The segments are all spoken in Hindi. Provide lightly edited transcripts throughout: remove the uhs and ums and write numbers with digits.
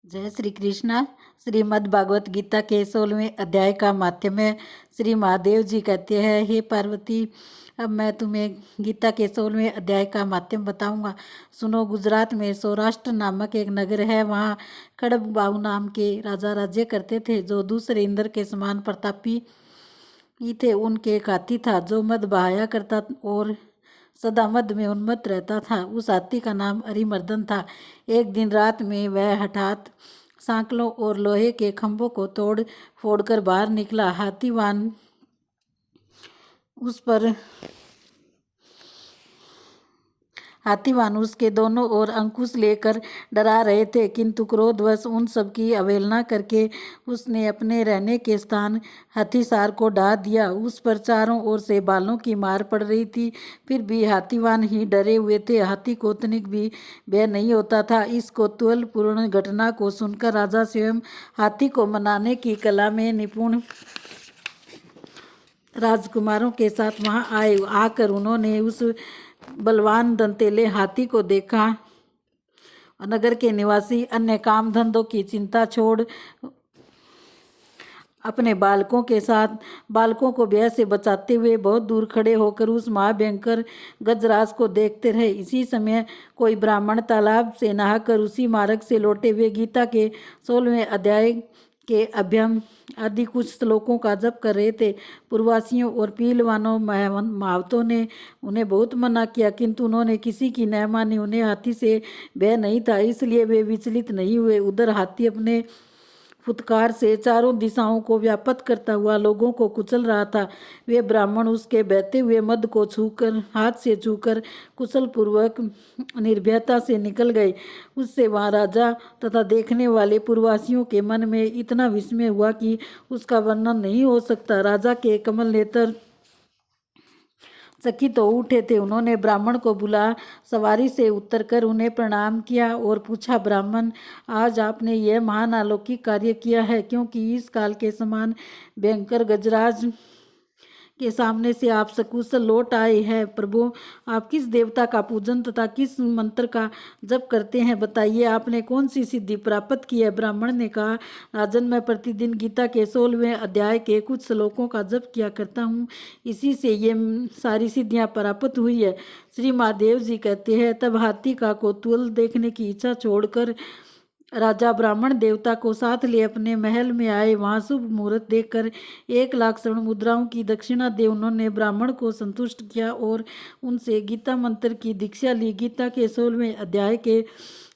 जय श्री कृष्णा। श्रीमद् भागवत गीता के 16वें अध्याय का माध्यम है। श्री महादेव जी कहते हैं, हे पार्वती, अब मैं तुम्हें गीता के 16वें अध्याय का माध्यम बताऊंगा। सुनो। गुजरात में सौराष्ट्र नामक एक नगर है। वहाँ खड़गबाऊ नाम के राजा राज्य करते थे, जो दूसरे इंद्र के समान प्रतापी ही थे। उनके एक हाथी था जो मद बहाया करता और सदा मद में उन्मत्त रहता था। उस हाथी का नाम अरिमर्दन था। एक दिन रात में वह हठात सांकलों और लोहे के खंभों को तोड़ फोड़कर बाहर निकला। हाथीवान उसके दोनों ओर अंकुश लेकर डरा रहे थे, किंतु क्रोधवश उन सब की अवहेलना करके उसने अपने रहने के स्थान हथीसार को ढा दिया। उस पर चारों ओर से बालों की मार पड़ रही थी, फिर भी हाथीवान ही डरे हुए थे। हाथी को तनिक भी भय नहीं होता था। इस कौतूहलपूर्ण घटना को सुनकर राजा स्वयं हाथी को मनाने की कला में निपुण राजकुमारों के साथ वहां आए। आकर उन्होंने उस बलवान दंतेले हाथी को देखा। नगर के निवासी अन्य काम धंधों की चिंता छोड़ अपने बालकों को भय से बचाते हुए बहुत दूर खड़े होकर उस महाभयंकर गजराज को देखते रहे। इसी समय कोई ब्राह्मण तालाब से नहाकर उसी मार्ग से लौटे हुए गीता के 16वें अध्याय के अभ्यम आदि कुछ श्लोकों का जप कर रहे थे। पूर्ववासियों और पीलवानों महावतों ने उन्हें बहुत मना किया, किंतु उन्होंने किसी की न मानी। उन्हें हाथी से भय नहीं था, इसलिए वे विचलित नहीं हुए। उधर हाथी अपने फुतकार से चारों दिशाओं को व्याप्त करता हुआ लोगों को कुचल रहा था। वे ब्राह्मण उसके बहते हुए मद को हाथ से छूकर कुशल पूर्वक निर्भयता से निकल गए। उससे वहां राजा तथा देखने वाले पूर्ववासियों के मन में इतना विस्मय हुआ कि उसका वर्णन नहीं हो सकता। राजा के कमल नेत्र चकित हो उठे थे। उन्होंने ब्राह्मण को बुला सवारी से उतरकर उन्हें प्रणाम किया और पूछा, ब्राह्मण, आज आपने यह महान अलौकिक कार्य किया है, क्योंकि इस काल के समान भयंकर गजराज के सामने से आप सकुशल लौट आए हैं। प्रभु, आप किस देवता का पूजन तथा किस मंत्र का जप करते हैं, बताइए। आपने कौन सी सिद्धि प्राप्त की है? ब्राह्मण ने कहा, राजन, मैं प्रतिदिन गीता के 16वें अध्याय के कुछ श्लोकों का जप किया करता हूँ, इसी से ये सारी सिद्धियां प्राप्त हुई है। श्री महादेव जी कहते हैं, तब हाथी का कौतूहल देखने की इच्छा छोड़कर राजा ब्राह्मण देवता को साथ ले अपने महल में आए। वहां शुभ मुहूर्त देखकर 1,00,000 स्वर्ण मुद्राओं की दक्षिणा दे उन्होंने ब्राह्मण को संतुष्ट किया और उनसे गीता मंत्र की दीक्षा ली। गीता के 16वें अध्याय के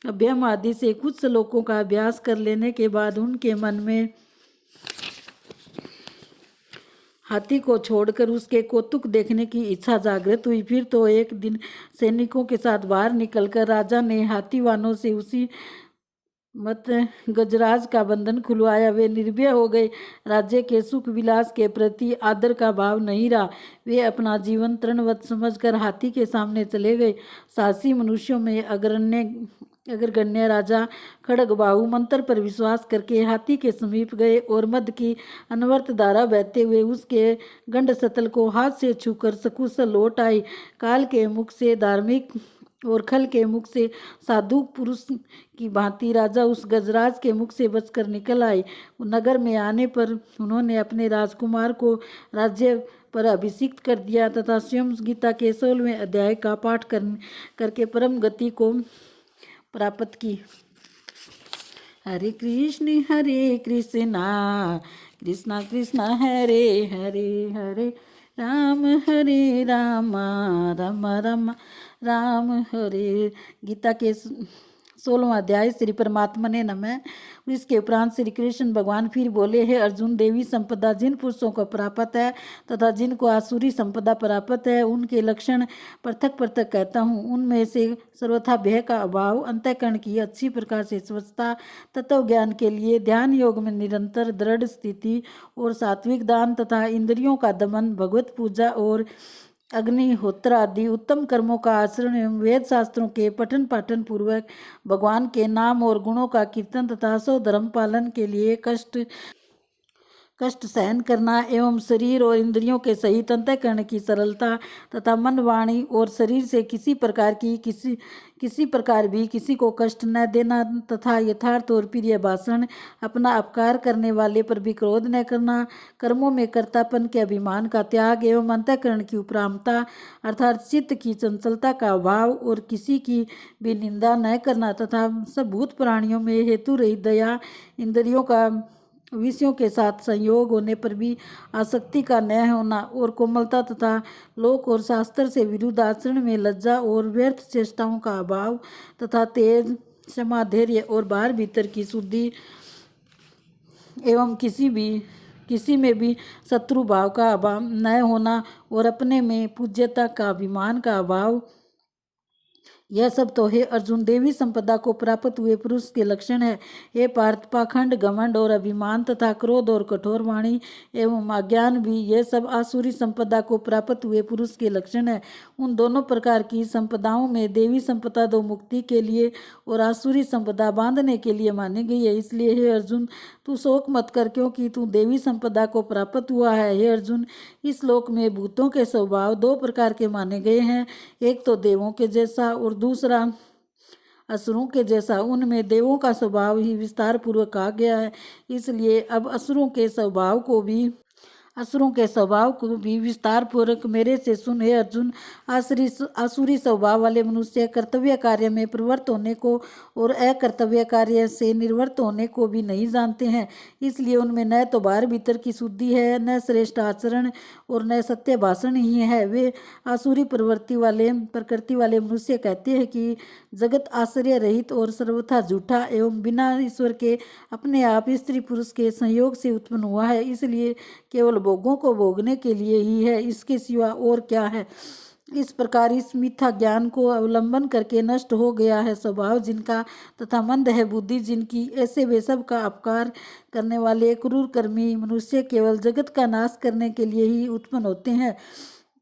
अभ्यम आदि से कुछ श्लोकों का अभ्यास कर लेने के बाद उनके मन में हाथी को छोड़कर उसके कौतुक देखने की इच्छा जागृत हुई। फिर तो एक दिन सैनिकों के साथ बाहर निकलकर राजा ने हाथीवानों से उसी मत गजराज का बंधन खुलवाया। वे निर्भय हो गए। राज्य के सुख विलास के प्रति आदर का भाव नहीं रहा। वे अपना जीवन तृणवत समझकर हाथी के सामने चले गए। साहसी मनुष्यों में अग्रगण्य राजा खड़गबाहु मंत्र पर विश्वास करके हाथी के समीप गए और मद की अनवर्त धारा बहते हुए उसके गंड सतल को हाथ से छूकर सकुशल लौट आई। काल के मुख से धार्मिक और खल के मुख से साधु पुरुष की भांति राजा उस गजराज के मुख से बचकर निकल आए। नगर में आने पर उन्होंने अपने राजकुमार को राज्य पर अभिषिक्त कर दिया तथा स्वयं गीता के 16वें अध्याय का पाठ करके परम गति को प्राप्त की। हरे कृष्ण कृष्ण कृष्ण हरे हरे, हरे राम राम राम राम हरे। गीता के 16वां अध्याय। श्री परमात्मा ने नमः। इसके उपरांत श्री कृष्ण भगवान फिर बोले, है अर्जुन, देवी संपदा जिन पुरुषों को प्राप्त है तथा जिनको आसुरी संपदा प्राप्त है, उनके लक्षण पृथक पृथक कहता हूँ। उनमें से सर्वथा भय का अभाव, अंतःकरण की अच्छी प्रकार से स्वच्छता, तत्व ज्ञान के लिए ध्यान योग में निरंतर दृढ़ स्थिति और सात्विक दान तथा इंद्रियों का दमन, भगवत पूजा और अग्निहोत्र आदि उत्तम कर्मों का आचरण एवं वेद शास्त्रों के पठन पाठन पूर्वक भगवान के नाम और गुणों का कीर्तन तथा सो धर्म पालन के लिए कष्ट कष्ट सहन करना एवं शरीर और इंद्रियों के सहित अंतःकरण की सरलता तथा मन वाणी और शरीर से किसी प्रकार भी किसी को कष्ट न देना तथा यथार्थ और प्रिय भाषण, अपना अपकार करने वाले पर भी क्रोध न करना, कर्मों में कर्तापन के अभिमान का त्याग एवं अंतःकरण की उपरामता अर्थात चित्त की चंचलता का अभाव और किसी की भी निंदा न करना तथा सब भूत प्राणियों में हेतु रहित दया, इंद्रियों का विषयों के साथ संयोग होने पर भी आसक्ति का न होना और कोमलता तथा लोक और शास्त्र से विरुद्ध आचरण में लज्जा और व्यर्थ चेष्टाओं का अभाव तथा तेज, क्षमा, धैर्य और बाहर भीतर की शुद्धि एवं किसी में भी शत्रु भाव का अभाव न होना और अपने में पूज्यता का अभिमान का अभाव, यह सब तो हे अर्जुन देवी संपदा को प्राप्त हुए पुरुष के लक्षण है। हे पार्थ, पाखंड, घमंड और अभिमान तथा क्रोध और कठोर वाणी एवं अज्ञान भी यह सब आसुरी संपदा को प्राप्त हुए पुरुष के लक्षण है। उन दोनों प्रकार की संपदाओं में देवी संपदा दो मुक्ति के लिए और आसुरी संपदा बांधने के लिए मानी गई है। इसलिए हे अर्जुन तू शोक मत कर, क्योंकि तू देवी संपदा को प्राप्त हुआ है। हे अर्जुन, इस लोक में भूतों के स्वभाव दो प्रकार के माने गए हैं, एक तो देवों के जैसा और दूसरा असुरों के जैसा। उनमें देवों का स्वभाव ही विस्तार पूर्वक कहा गया है, इसलिए अब असुरों के स्वभाव को भी विस्तार पूर्वक मेरे से सुन। हे अर्जुन, आसुरी स्वभाव वाले मनुष्य कर्तव्य कार्य में प्रवृत्त होने को और अकर्तव्य कार्य से निवृत्त होने को भी नहीं जानते हैं, इसलिए उनमें न तो बाहर भीतर की शुद्धि है, न श्रेष्ठ आचरण और न सत्य भाषण ही है। वे आसुरी प्रकृति वाले मनुष्य कहते हैं कि जगत आश्रय रहित और सर्वथा झूठा एवं बिना ईश्वर के अपने आप स्त्री पुरुष के संयोग से उत्पन्न हुआ है, इसलिए केवल भोगों को भोगने के लिए ही है, इसके सिवा और क्या है। इस प्रकार इस मिथ्या ज्ञान को अवलंबन करके नष्ट हो गया है स्वभाव जिनका तथा मंद है बुद्धि जिनकी, ऐसे वे सब का अपकार करने वाले क्रूर कर्मी मनुष्य केवल जगत का नाश करने के लिए ही उत्पन्न होते हैं।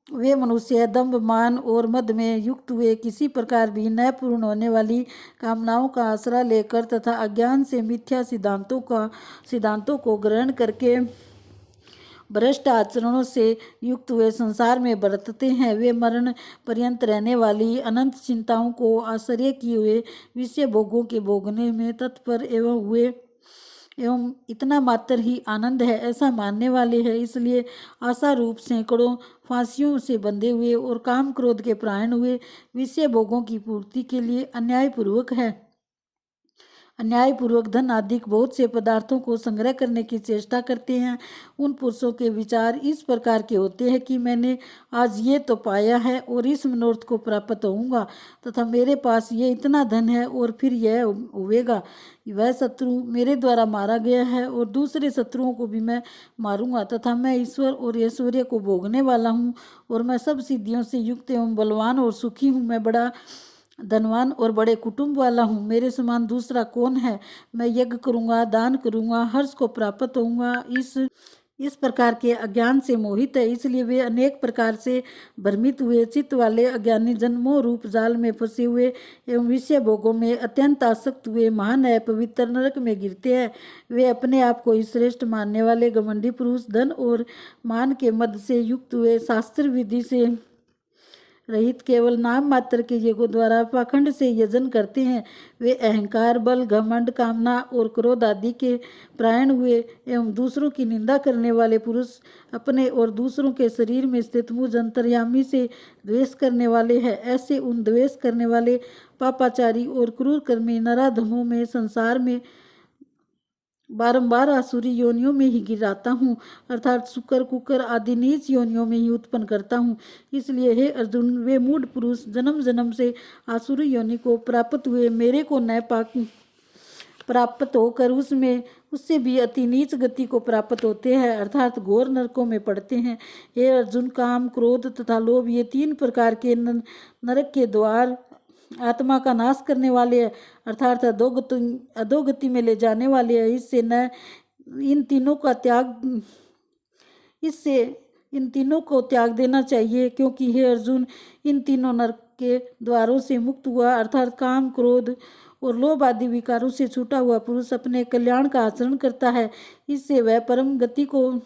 वे मनुष्य दंभ, मान और मद में युक्त हुए किसी प्रकार भी न पूर्ण होने वाली कामनाओं का आसरा लेकर तथा अज्ञान से मिथ्या सिद्धांतों को ग्रहण करके भ्रष्ट आचरणों से युक्त हुए संसार में बरतते हैं। वे मरण पर्यंत रहने वाली अनंत चिंताओं को आश्रय किए हुए विषय भोगों के भोगने में तत्पर एवं इतना मात्र ही आनंद है ऐसा मानने वाले हैं, इसलिए आशा रूप सैकड़ों फांसियों से बंधे हुए और काम क्रोध के प्राण हुए विषय भोगों की पूर्ति के लिए अन्यायपूर्वक धन आदि बहुत से पदार्थों को संग्रह करने की चेष्टा करते हैं। उन पुरुषों के विचार इस प्रकार के होते हैं कि मैंने आज ये तो पाया है और इस मनोरथ को प्राप्त होऊंगा तथा मेरे पास ये इतना धन है और फिर यह होवेगा। वह शत्रु मेरे द्वारा मारा गया है और दूसरे शत्रुओं को भी मैं मारूंगा तथा मैं ईश्वर और ऐश्वर्य को भोगने वाला हूँ और मैं सब सिद्धियों से युक्त एवं बलवान और सुखी हूँ। मैं बड़ा धनवान और बड़े कुटुंब वाला हूँ, मेरे समान दूसरा कौन है। मैं यज्ञ करूँगा, दान करूँगा, हर्ष को प्राप्त होऊंगा। इस प्रकार के अज्ञान से मोहित है, इसलिए वे अनेक प्रकार से भ्रमित हुए चित्त वाले अज्ञानी जन्मों रूप जाल में फंसे हुए एवं विषय भोगों में अत्यंत आसक्त हुए महान है पवित्र नरक में गिरते हैं। वे अपने आप को ही श्रेष्ठ मानने वाले घमंडी पुरुष धन और मान के मद से युक्त हुए शास्त्र विधि से रहित केवल नाम मात्र के यज्ञों द्वारा पाखंड से यजन करते हैं। वे अहंकार, बल, घमंड, कामना और क्रोध आदि के प्रायण हुए एवं दूसरों की निंदा करने वाले पुरुष अपने और दूसरों के शरीर में स्थित मुझ अंतर्यामी से द्वेष करने वाले हैं। ऐसे उन द्वेष करने वाले पापाचारी और क्रूर कर्मी नराधमों में संसार में बारंबार आसुरी योनियों में ही गिराता हूँ, अर्थात शुकर, कुकर आदि नीच योनियों में ही उत्पन्न करता हूँ। इसलिए हे अर्जुन, वे मूढ़ पुरुष जन्म जन्म से आसुरी योनि को प्राप्त हुए मेरे को न प्राप्त होकर उससे भी अति नीच गति को प्राप्त होते हैं, अर्थात घोर नरकों में पड़ते हैं। हे अर्जुन, काम, क्रोध तथा लोभ ये तीन प्रकार के नरक के द्वार आत्मा का नाश करने वाले हैं, अर्थात अधोगति में ले जाने वाले हैं। इससे इन तीनों को त्याग देना चाहिए, क्योंकि हे अर्जुन, इन तीनों नरक के द्वारों से मुक्त हुआ अर्थात काम, क्रोध और लोभ आदि विकारों से छूटा हुआ पुरुष अपने कल्याण का आचरण करता है। इससे वह परम गति को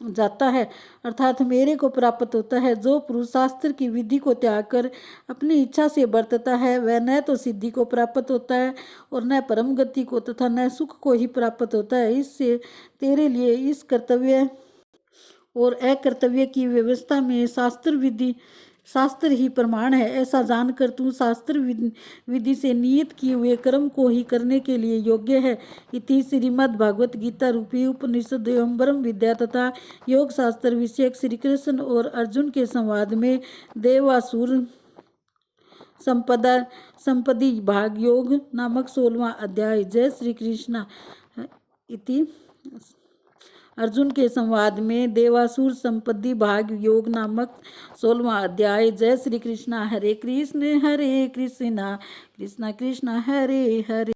जाता है अर्थात मेरे को प्राप्त होता है। जो पुरुष शास्त्र की विधि को त्याग कर अपनी इच्छा से बरतता है वह न तो सिद्धि को प्राप्त होता है और न परम गति को तथा न सुख को ही प्राप्त होता है। इससे तेरे लिए इस कर्तव्य और अकर्तव्य की व्यवस्था में शास्त्र ही प्रमाण है। ऐसा जानकर तू शास्त्र विधि से नियत किए हुए कर्म को ही करने के लिए योग्य है। इति श्रीमद् भागवत गीता रूपी उपनिषद एवं ब्रह्म विद्या तथा योग शास्त्र विषयक श्री कृष्ण और अर्जुन के संवाद में देवासुर संपदि भाग योग नामक 16वां अध्याय। जय श्री कृष्ण। इति अर्जुन के संवाद में देवासुर संपत्ति भाग योग नामक 16वां अध्याय। जय श्री कृष्ण। हरे कृष्ण कृष्ण कृष्ण हरे हरे।